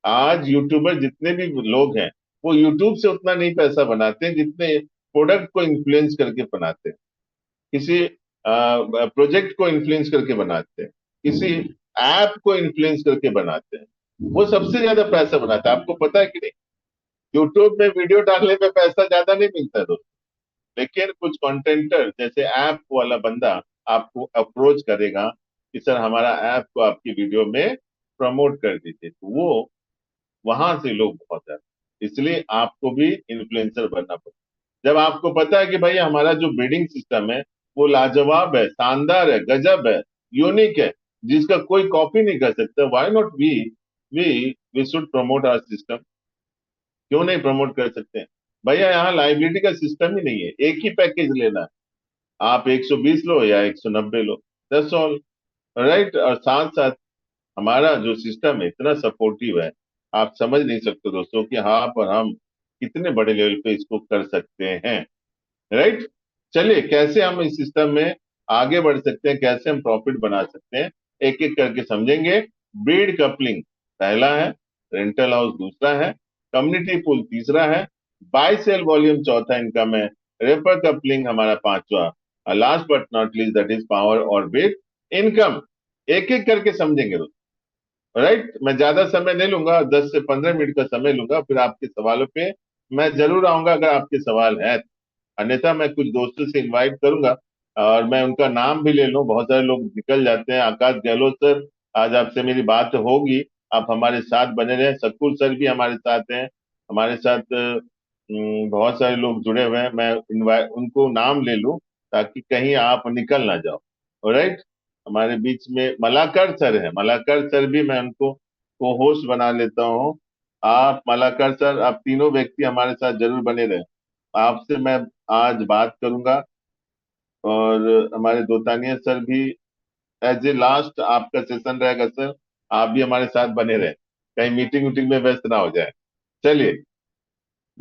आज यूट्यूबर जितने भी लोग हैं वो यूट्यूब से उतना नहीं पैसा बनाते हैं जितने प्रोडक्ट को इन्फ्लुएंस करके बनाते हैं, किसी प्रोजेक्ट को इन्फ्लुएंस करके बनाते हैं, किसी ऐप को इन्फ्लुएंस करके बनाते हैं। वो सबसे ज्यादा पैसा बनाता है, आपको पता है कि नहीं? यूट्यूब में वीडियो डालने में पैसा ज्यादा नहीं मिलता है दोस्तों, लेकिन कुछ कंटेंटर जैसे ऐप वाला बंदा आपको अप्रोच करेगा कि सर हमारा ऐप को आपकी वीडियो में प्रमोट कर दीजिए, तो वो वहां से लोग बहुत ज्यादा। इसलिए आपको भी इन्फ्लुएंसर बनना पड़ेगा। जब आपको पता है कि भाई हमारा जो बिडिंग सिस्टम है वो लाजवाब है, शानदार है, गजब है, यूनिक है, जिसका कोई कॉपी नहीं कर सकता, why not we we should promote our system. क्यों नहीं प्रमोट कर सकते हैं? भैया यहाँ लाइबिलिटी का सिस्टम ही नहीं है, एक ही पैकेज लेना है, आप 120 लो या 190 लो, दैट्स ऑल, राइट? और साथ साथ हमारा जो सिस्टम है इतना सपोर्टिव है, आप समझ नहीं सकते दोस्तों कि हाँ पर हम कितने बड़े लेवल पे इसको कर सकते हैं, राइट? चलिए कैसे हम इस सिस्टम में आगे बढ़ सकते हैं, कैसे हम प्रॉफिट बना सकते हैं, एक एक करके समझेंगे। ब्रीड कपलिंग पहला है, रेंटल हाउस दूसरा है, कम्युनिटी पूल तीसरा है, बाय सेल वॉल्यूम चौथा इनकम है, रेफर कपलिंग हमारा पांचवा, last but not least that is power और बिट इनकम। एक एक करके समझेंगे दोस्तों, राइट? मैं ज्यादा समय नहीं लूंगा, 10 से 15 मिनट का समय लूंगा, फिर आपके सवालों पे मैं जरूर आऊंगा अगर आपके सवाल है। अन्यथा मैं कुछ दोस्तों से इनवाइट करूंगा, और मैं उनका नाम भी ले लूं, बहुत सारे लोग निकल जाते हैं। आकाश गहलोत सर, आज आपसे मेरी बात होगी, आप हमारे साथ बने रहे। शक्कुर सर भी हमारे साथ हैं, हमारे साथ बहुत सारे लोग जुड़े हुए हैं, मैं इनवाइट उनको नाम ले लूं ताकि कहीं आप निकल ना जाओ, राइट? हमारे बीच में मलाकर सर है, मलाकर सर भी मैं उनको को होस्ट बना लेता हूँ। आप मलाकर सर, आप तीनों व्यक्ति हमारे साथ जरूर बने रहे। आपसे मैं आज बात करूंगा, और हमारे दोतानिया सर भी एज ए लास्ट आपका सेशन रहेगा सर, आप भी हमारे साथ बने रहे, कहीं मीटिंग वीटिंग में व्यस्त ना हो जाए। चलिए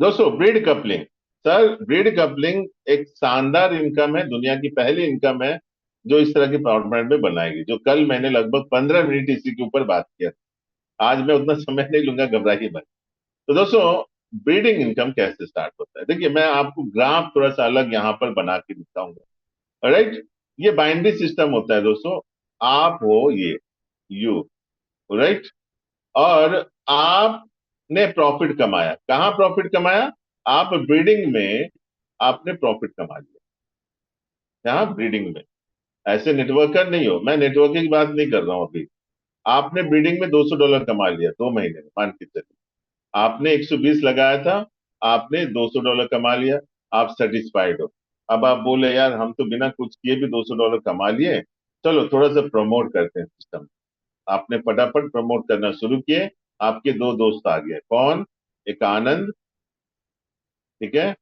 दोस्तों, breed coupling. Sir breed coupling एक शानदार इनकम है, दुनिया की पहली इनकम है जो इस तरह के फॉर्मेट में बनाएगी, जो कल मैंने लगभग 15 मिनट इसी के ऊपर बात किया था। आज मैं उतना समय नहीं लूंगा, घबराइए मत। तो दोस्तों, ब्रीडिंग इनकम कैसे स्टार्ट होता है, देखिए मैं आपको ग्राफ थोड़ा सा अलग यहाँ पर बना के दिखाऊंगा, राइट? ये बाइनरी सिस्टम होता है दोस्तों, आप हो ये, यू, राइट? और आपने प्रॉफिट कमाया, कहाँ प्रॉफिट कमाया? आप ब्रीडिंग में आपने प्रॉफिट कमा लिया, यहाँ ब्रीडिंग में। ऐसे नेटवर्कर नहीं हो, मैं नेटवर्किंग की बात नहीं कर रहा हूँ अभी। आपने ब्रीडिंग में $200 कमा लिया 2 महीने में, मान के चलिए आपने 120 लगाया था, आपने $200 कमा लिया, आप सेटिस्फाइड हो। अब आप बोले यार हम तो बिना कुछ किए भी $200 कमा लिए, चलो थोड़ा सा प्रमोट करते हैं सिस्टम। आपने फटाफट प्रमोट करना शुरू किए, आपके दो दोस्त आ गए, कौन? एक आनंद, ठीक है,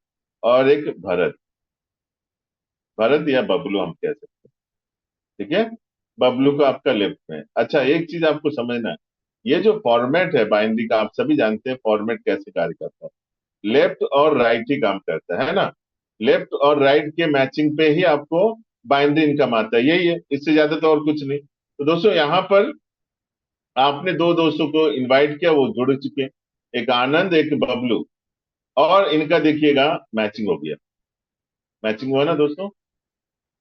और एक भरत। भरत या बबलू हम कह सकते हैं। ठीक है, बबलू को आपका लेफ्ट में है। अच्छा, एक चीज आपको समझना है, ये जो फॉर्मेट है बाइनरी का, आप सभी जानते हैं फॉर्मेट कैसे कार्य करता है। लेफ्ट और राइट ही काम करता है ना। लेफ्ट और राइट के मैचिंग पे ही आपको बाइनरी इनकम आता है, यही है, इससे ज्यादा तो और कुछ नहीं। तो दोस्तों यहाँ पर आपने दो दोस्तों को इनवाइट किया, वो जुड़ चुके हैं, एक आनंद एक बबलू, और इनका देखिएगा मैचिंग हो गया। मैचिंग हुआ ना दोस्तों,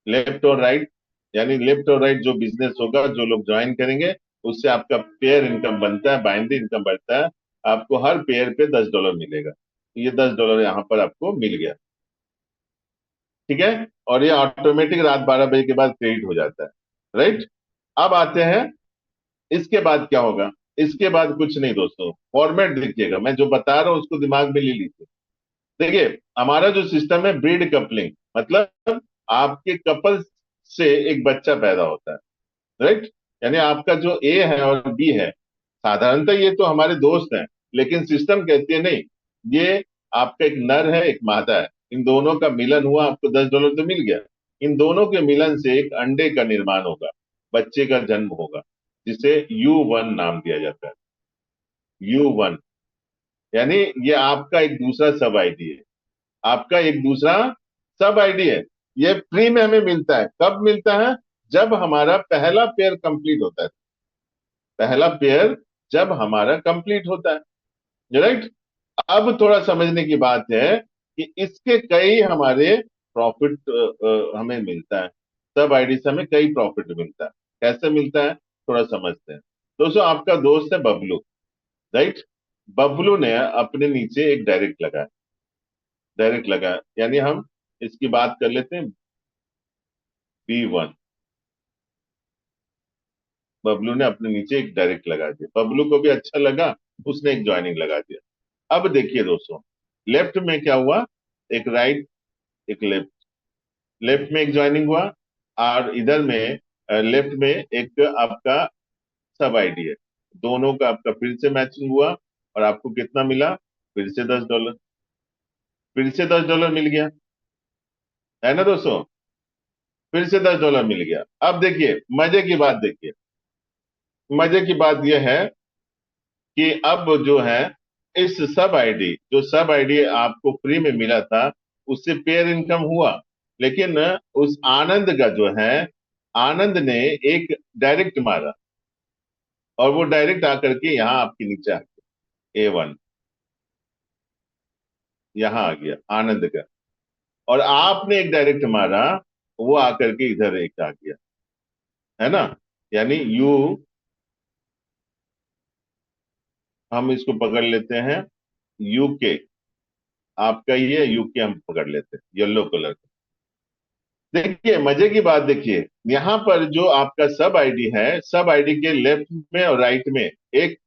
लेफ्ट और राइट, यानी लेफ्ट और राइट जो बिजनेस होगा, जो लोग ज्वाइन करेंगे, उससे आपका पेयर इनकम बनता है, बाइनरी इनकम बढ़ता है। आपको हर पेयर पे $10 मिलेगा। ये $10 यहाँ पर आपको मिल गया। ठीक है, और ये ऑटोमेटिक रात 12 बजे के बाद क्रेडिट हो जाता है। राइट, अब आते हैं, इसके बाद क्या होगा। इसके बाद कुछ नहीं दोस्तों, फॉर्मेट देखिएगा, मैं जो बता रहा हूँ उसको दिमाग में ले लीजिए। देखिए, हमारा जो सिस्टम है ब्रीड कपलिंग, मतलब आपके कपल से एक बच्चा पैदा होता है। राइट, यानी आपका जो ए है और बी है, साधारणतः ये तो हमारे दोस्त हैं, लेकिन सिस्टम कहती है नहीं, ये आपका एक नर है एक मादा है, इन दोनों का मिलन हुआ, आपको $10 तो मिल गया। इन दोनों के मिलन से एक अंडे का निर्माण होगा, बच्चे का जन्म होगा, जिसे U1 नाम दिया जाता है। U1 यानी ये आपका एक दूसरा सब आईडी है, आपका एक दूसरा सब आईडी है। ये फ्री में हमें मिलता है, कब मिलता है, जब हमारा पहला पेयर कंप्लीट होता है। पहला पेयर जब हमारा कंप्लीट होता है। राइट, अब थोड़ा समझने की बात है कि इसके कई हमारे प्रॉफिट हमें मिलता है, सब आईडी से हमें कई प्रॉफिट मिलता है। कैसे मिलता है, थोड़ा समझते हैं। दोस्तों, आपका दोस्त है बबलू। राइट, बबलू ने अपने नीचे एक डायरेक्ट लगाया, डायरेक्ट लगाया, यानी हम इसकी बात कर लेते हैं B1। बबलू ने अपने नीचे एक डायरेक्ट लगा दिया, बबलू को भी अच्छा लगा, उसने एक ज्वाइनिंग लगा दिया। अब देखिए दोस्तों, लेफ्ट में क्या हुआ, एक राइट एक लेफ्ट, लेफ्ट में एक ज्वाइनिंग हुआ, और इधर में लेफ्ट में एक आपका सब आईडी है। दोनों का आपका फिर से मैचिंग हुआ, और आपको कितना मिला, फिर से $10, फिर से $10 मिल गया, है ना दोस्तों, फिर से $10 मिल गया। अब देखिए मजे की बात, देखिए मजे की बात यह है कि अब जो है, इस सब आईडी, जो सब आईडी आपको फ्री में मिला था, उससे पेयर इनकम हुआ, लेकिन उस आनंद का जो है, आनंद ने एक डायरेक्ट मारा, और वो डायरेक्ट आकर के यहाँ आपके नीचे आ गया, A1 यहाँ आ गया आनंद का, और आपने एक डायरेक्ट मारा, वो आकर के इधर एक आ गया, है ना। यानी यू, हम इसको पकड़ लेते हैं UK, आपका ये UK हम पकड़ लेते हैं येलो कलर। देखिए मजे की बात, देखिए यहाँ पर जो आपका सब आईडी है, सब आईडी के लेफ्ट में और राइट में एक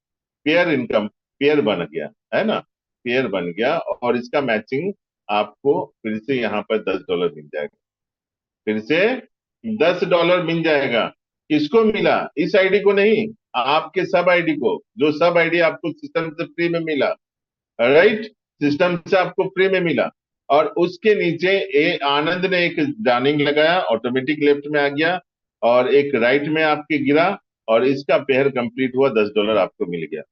पेयर इनकम, पेयर बन गया, है ना, पेयर बन गया, और इसका मैचिंग आपको फिर से यहाँ पर $10 मिल जाएगा, फिर से $10 मिल जाएगा। किसको मिला, इस आईडी को नहीं, आपके सब आईडी को, जो सब आईडी आपको सिस्टम से फ्री में मिला। राइट, सिस्टम से आपको फ्री में मिला, और उसके नीचे आनंद ने एक डाउनिंग लगाया, ऑटोमेटिक लेफ्ट में आ गया, और एक राइट में आपके गिरा, और इसका पेयर कंप्लीट हुआ, $10 आपको मिल गया।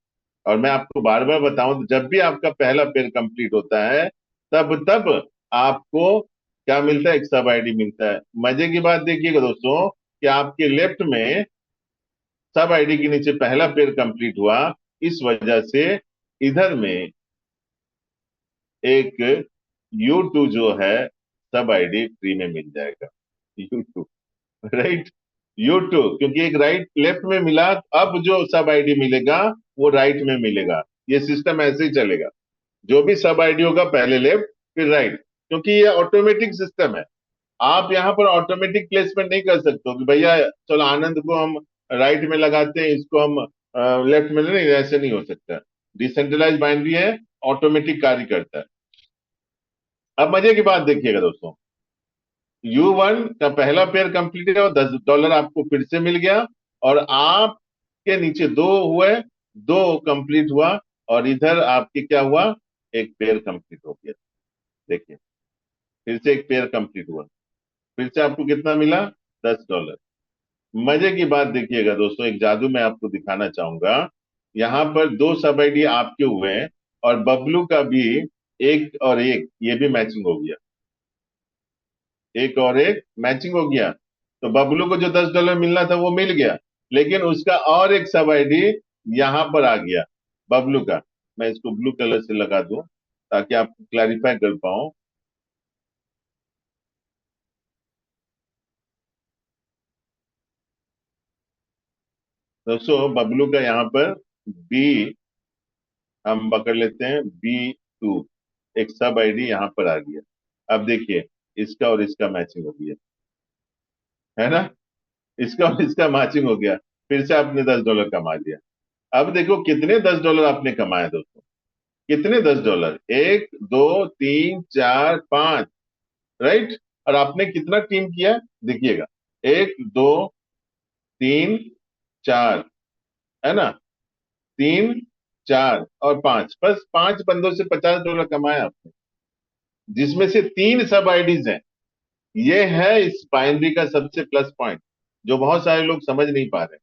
और मैं आपको बार बार बताऊं, तो जब भी आपका पहला पेयर कंप्लीट होता है, तब तब आपको क्या मिलता है, एक सब आईडी मिलता है। मजे की बात देखिएगा दोस्तों, कि आपके लेफ्ट में सब आईडी के नीचे पहला पेयर कंप्लीट हुआ, इस वजह से इधर में एक U2 जो है, सब आईडी फ्री में मिल जाएगा, U2। राइट, U2, क्योंकि एक राइट लेफ्ट में मिला, अब जो सब आईडी मिलेगा वो राइट में मिलेगा। ये सिस्टम ऐसे ही चलेगा, जो भी सब आईडी होगा पहले लेफ्ट फिर राइट, क्योंकि ये ऑटोमेटिक सिस्टम है। आप यहाँ पर ऑटोमेटिक प्लेसमेंट नहीं कर सकते हो कि भैया चलो आनंद को हम राइट में लगाते हैं, इसको हम लेफ्ट में, नहीं, ऐसे नहीं हो सकता। डिसेंट्रलाइज बाइनरी है, ऑटोमेटिक कार्य करता है। अब मजे की बात देखिएगा दोस्तों, U1 का पहला पेयर कंप्लीट है, और $10 आपको फिर से मिल गया, और आपके नीचे दो हुए, दो कंप्लीट हुआ, और इधर आपके क्या हुआ, एक पेयर कंप्लीट हो गया। देखिए फिर से एक पेयर कंप्लीट हुआ, फिर से आपको कितना मिला? $10। मजे की बात देखिएगा दोस्तों, एक जादू मैं आपको दिखाना चाहूंगा। यहाँ पर दो सब आईडी आपके हुए हैं और बबलू का भी एक और एक, ये भी मैचिंग हो गया। एक और एक मैचिंग हो गया। तो बबलू को जो $10 मिलना था वो मिल गया, लेकिन उसका और एक सब आईडी यहां पर आ गया बबलू का। मैं इसको ब्लू कलर से लगा दूं ताकि आप क्लैरिफाई कर पाऊं। दोस्तों बबलू का यहाँ पर बी, हम पकड़ लेते हैं B2, एक सब आईडी यहाँ पर आ गया। अब देखिए, इसका और इसका मैचिंग हो गया, है ना? इसका और इसका मैचिंग हो गया। फिर से आपने $10 कमा लिया। अब देखो कितने $10 आपने कमाए दोस्तों। कितने $10? 1 2 3 4 5, राइट? और आपने कितना टीम किया देखिएगा, 1 2 3 4, है ना? 3 4 और 5, बस 5 बंदों से $50 कमाया आपने, जिसमें से 3 सब आईडीज हैं। ये है इस बाइनरी का सबसे प्लस पॉइंट, जो बहुत सारे लोग समझ नहीं पा रहे।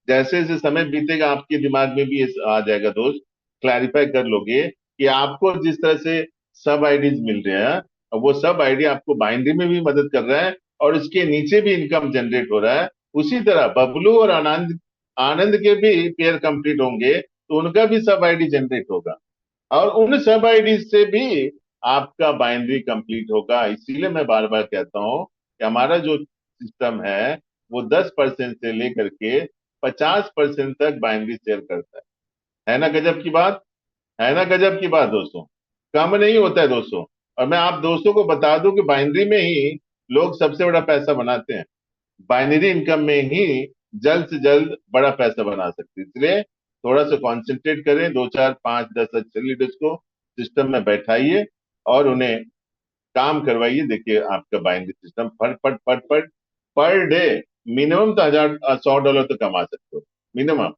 जैसे जैसे समय बीतेगा आपके दिमाग में भी ये आ जाएगा दोस्त, क्लैरिफाई कर लोगे कि आपको जिस तरह से सब आईडीज मिल रहे हैं, और वो सब आईडी आपको बाइनरी में भी मदद कर रहा है और उसके नीचे भी इनकम जनरेट हो रहा है। उसी तरह बबलू और आनंद आनंद के भी पेयर कंप्लीट होंगे तो उनका भी सब आईडी जनरेट होगा, और उन सब आईडी से भी आपका बाइनरी कंप्लीट होगा। इसीलिए मैं बार बार कहता हूं कि हमारा जो सिस्टम है वो 10% से लेकर के 50% तक बाइनरी शेयर करता है ना? गजब की बात है ना? गजब की बात दोस्तों, कम नहीं होता है दोस्तों। और मैं आप दोस्तों को बता दूं कि बाइनरी में ही लोग सबसे बड़ा पैसा बनाते हैं। बाइनरी इनकम में ही जल्द से जल्द बड़ा पैसा बना सकते हैं। इसलिए थोड़ा सा कंसंट्रेट करें, 2 4 5 10 अच्छे लीडर्स को सिस्टम में बैठाइए और उन्हें काम करवाइए। देखिए आपका बाइनरी सिस्टम फट फट फट फट पर डे मिनिमम तो $100 तो कमा सकते हो। मिनिमम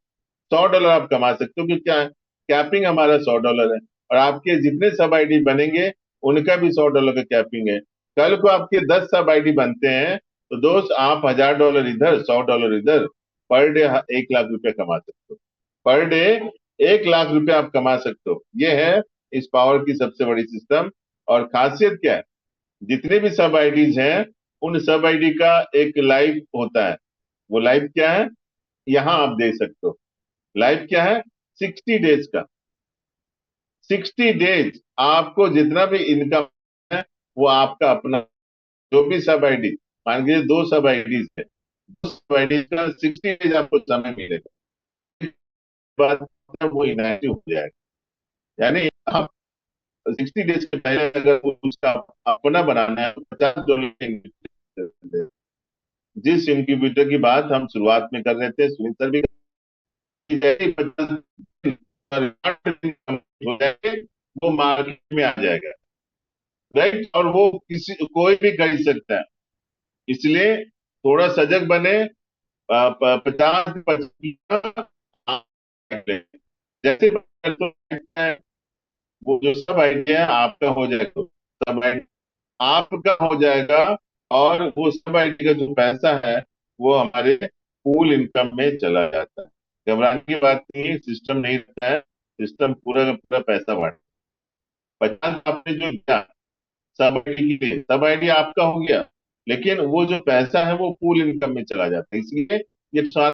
$100 आप कमा सकते हो, क्योंकि क्या है, कैपिंग हमारा $100 है, और आपके जितने सब आईडी बनेंगे उनका भी $100 का कैपिंग है। कल को आपके 10 सब आईडी बनते हैं तो दोस्त आप $1000 इधर, $100 इधर, पर डे 1 लाख रुपए कमा सकते हो। पर डे 1 लाख रुपए आप कमा सकते हो। ये है इस पावर की सबसे बड़ी सिस्टम। और खासियत क्या है, जितने भी सब आईडीज हैं उन सब आईडी का एक लाइव होता है। वो लाइव क्या है, यहाँ आप देख सकते हो। लाइफ क्या है? 60 डेज का। 60 डेज आपको जितना भी इनकम है वो आपका अपना, जो भी सब आईडी, मान लीजिए 2 सब आईडीज है, 2 सब आईडीज का 60 डेज आपको समय मिलेगा। उसके बाद वो इनएक्टिव हो जाएगा। यानी आप 60 डेज के पहले अगर उसका अपना बनाना है तो $50 जिस इंक्यूबेटर की बात हम शुरुआत में कर रहे थे, सुनील सर भी, हो जाएंगे वो मार्केट में आ जाएगा, राइट? और वो किसी कोई भी खरीद सकता है। इसलिए थोड़ा सजग बने। 50 जैसे वो जो सब आइडिया आपका हो जाएगा, सब आपका हो जाएगा, और वो सब आईडी का जो पैसा है वो हमारे पूल इनकम में चला जाता है। घबराने की बात नहीं है, सिस्टम नहीं रहता है, सिस्टम पूरा का पूरा पैसा बांट। 50 आपने जो दिया सब आईडी के लिए, सब आईडी आपका हो गया, लेकिन वो जो पैसा है वो पूल इनकम में चला जाता है। इसलिए ये